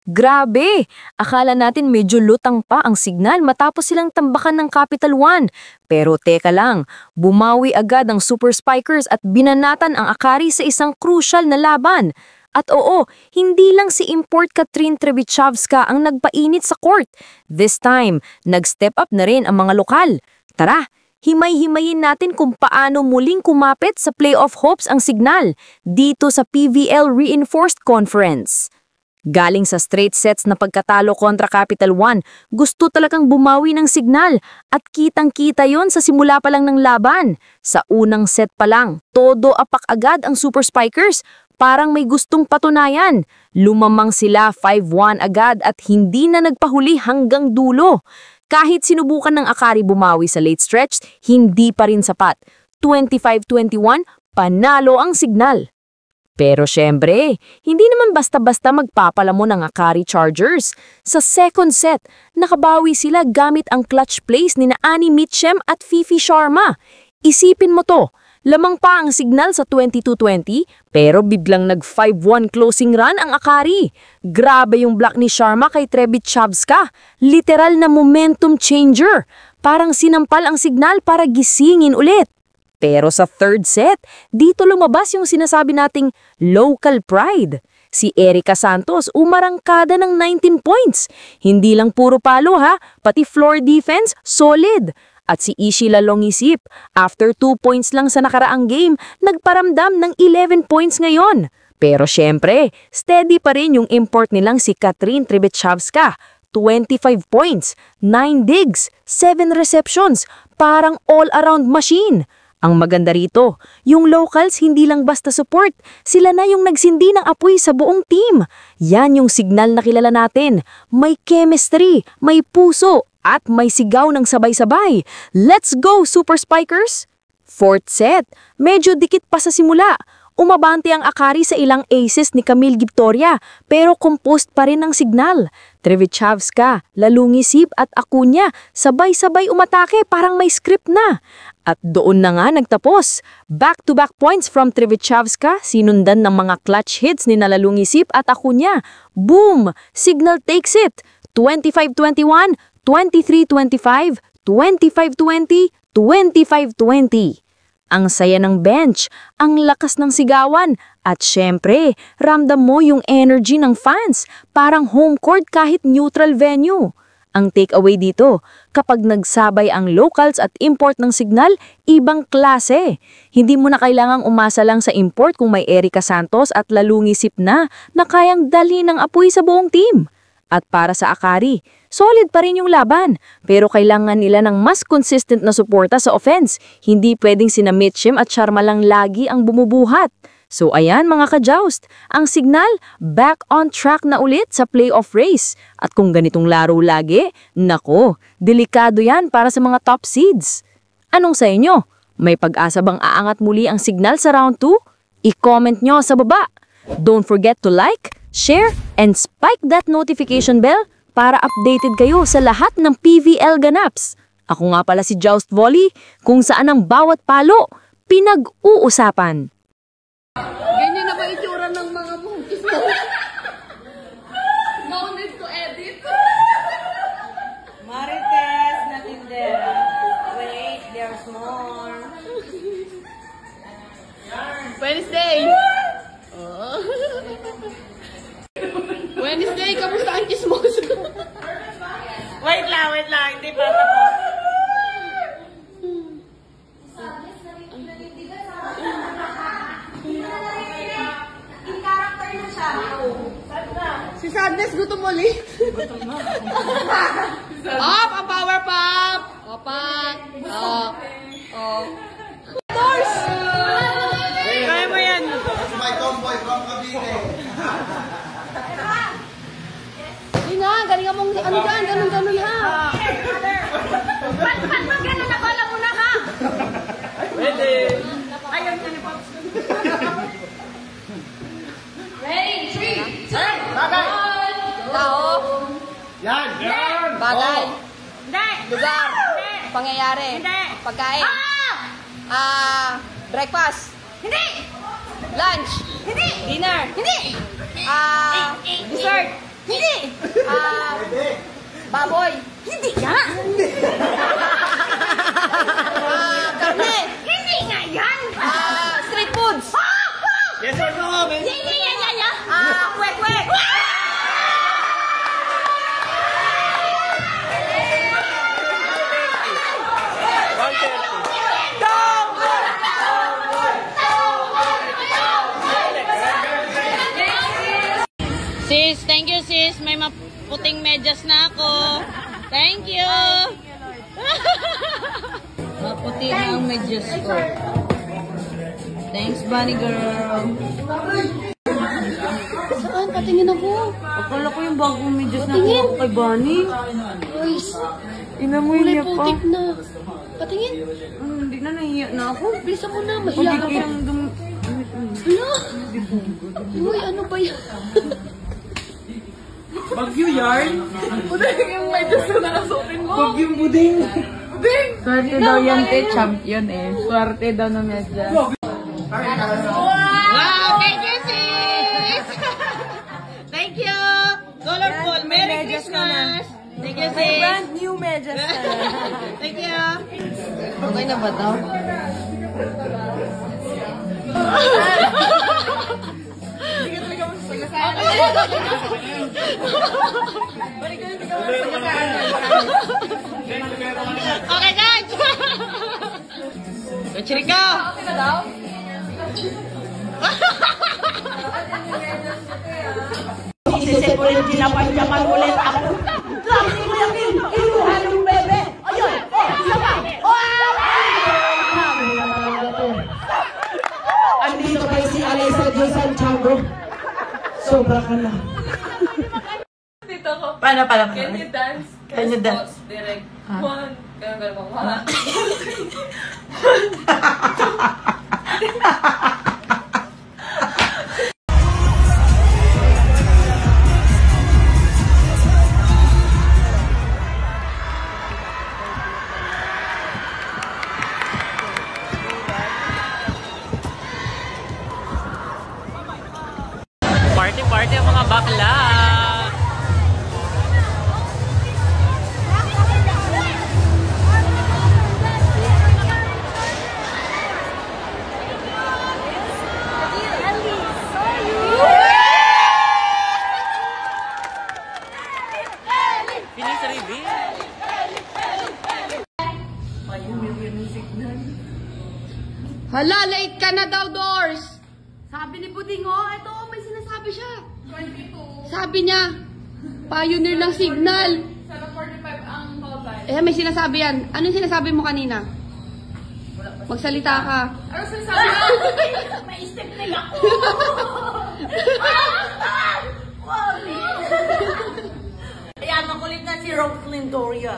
Grabe! Akala natin medyo lutang pa ang signal matapos silang tambakan ng Capital One. Pero teka lang, bumawi agad ang Super Spikers at binanatan ang Akari sa isang crucial na laban. At oo, hindi lang si import Katrin Trevichowska ang nagpainit sa court. This time, nag-step up na rin ang mga lokal. Tara, himay-himayin natin kung paano muling kumapit sa playoff hopes ang signal dito sa PVL Reinforced Conference. Galing sa straight sets na pagkatalo kontra Capital One, gusto talagang bumawi ng signal at kitang-kita yon sa simula pa lang ng laban. Sa unang set pa lang, todo apak agad ang Super Spikers, parang may gustong patunayan. Lumamang sila 5-1 agad at hindi na nagpahuli hanggang dulo. Kahit sinubukan ng Akari bumawi sa late stretch, hindi pa rin sapat. 25-21, panalo ang signal. Pero syempre, hindi naman basta-basta magpapalamon ng Akari Chargers. Sa second set, nakabawi sila gamit ang clutch plays ni Annie Mitchem at Fifi Sharma. Isipin mo to, lamang pa ang signal sa 22-20 pero biglang nag 5-1 closing run ang Akari. Grabe yung block ni Sharma kay Trevichowska. Literal na momentum changer. Parang sinampal ang signal para gisingin ulit. Pero sa third set, dito lumabas yung sinasabi nating local pride. Si Erica Santos umarangkada ng 19 points. Hindi lang puro palo ha, pati floor defense, solid. At si Ishi Lalongisip, after 2 points lang sa nakaraang game, nagparamdam ng 11 points ngayon. Pero syempre, steady pa rin yung import nilang si Katrin Trevichowska. 25 points, 9 digs, 7 receptions, parang all-around machine. Ang maganda rito, yung locals hindi lang basta support, sila na yung nagsindi ng apoy sa buong team. Yan yung signal na kilala natin. May chemistry, may puso, at may sigaw ng sabay-sabay. Let's go, Super Spikers! Fourth set, medyo dikit pa sa simula. Umabante ang Akari sa ilang aces ni Camille Giptoria, pero composed pa rin ang signal. Trevichowska, Lalungisip at Acuña sabay-sabay umatake parang may script na. At doon na nga nagtapos. Back-to-back points from Trevichowska, sinundan ng mga clutch hits ni Lalungisip at Acuña. Boom! Signal takes it! 25-21, 23-25, 25-20, 25-20. Ang saya ng bench, ang lakas ng sigawan, at syempre, ramdam mo yung energy ng fans, parang home court kahit neutral venue. Ang takeaway dito, kapag nagsabay ang locals at import ng signal, ibang klase. Hindi mo na kailangang umasa lang sa import kung may Erica Santos at Lalungisip na kayang dalhin ng apoy sa buong team. At para sa Akari, solid pa rin yung laban, pero kailangan nila ng mas consistent na suporta sa offense. Hindi pwedeng sina Mitchem at Sharma lang lagi ang bumubuhat. So ayan mga ka-joust, ang signal back on track na ulit sa playoff race. At kung ganitong laro lagi, nako, delikado yan para sa mga top seeds. Anong sa inyo? May pag-asa bang aangat muli ang signal sa round 2? I-comment nyo sa baba. Don't forget to like, share, and spike that notification bell para updated kayo sa lahat ng PVL ganaps. Ako nga pala si Joust Volley, kung saan ang bawat palo, pinag-uusapan. Ganyan na ba itsura ng mga monkeys mo? No need to edit. Marites na tindera. Wait, there's more. Wednesday! Oh. Wednesday, kamusta ang chismoso? Wait lang, hindi pa tapos. Si Sadness, gutom ulit. Up! Ang power pop! Opak! Oh. Doors! Kaya mo yan. My tomboy from Cavite. Hindi nga, galing mong ano dyan, ganun-ganun ha. Ba't ganun na pala muna ka? Ready. Ayaw niya ni Pops. Ready, 3, 2, 1. Tao. Yan! Yan! Bagay. Hindi. Lugar. Hindi. Pangyayari. Hindi. Pagkain. Breakfast. Hindi. Lunch. Hindi. Dinner. Hindi. Dessert. Hindi! Baboy. Hindi nga! Karne. Hindi nga yan! Street foods. Yes or no, man? Hindi yan yan yan! Kwek-kwek. Sis, thank you sis. May maputing medyas na ako. Thank you. Maputi na ang medyas ko. Thanks, Bunny girl. Saan? Patingin ako. Akala ko yung bagong medyas na Patingin. ako kay Bunny. Guys, Inamoy kulay niya pa. putik na. Patingin. Hindi na nahiya na ako. Bilisan mo na. Mahiya ka pa. Hala! Uy, ano ba yan? Bagyo yarn? Buding yung may gusto na nasukin mo. Bagyong buding. Buding! Swerte daw yan, te. Champion eh. Swerte daw na medyas. Wow! Thank you, sis! Thank you! Colorful! Merry Christmas! Thank you, sis! Brand new medyas na. Thank you! Okay na ba to? Okay, guys! Chirika! Okay na daw? Isisip ko yung ginapan-jaman ulit ako. Lagi ko yung kinuha ng bebe. Ayun! Isa pa! Andito kay si Alisa Diyos Santiago. Sobra ka na. Dito ko. Paano? Can you dance? Can you dance? Direct. One. Ganun mo. One. Party ang mga bakla. Finish reveal. Hala, late ka na daw, Doors. Sabi ni Buding, ito, may sinasabi siya. 22. Sabi niya, pioneer ng signal. 7:45 ang call time. May sinasabi yan. Anong sinasabi mo kanina? Magsalita ka. Ano sinasabi mo? May step na ako. Ayan, makulit na si Roxlyn Doria.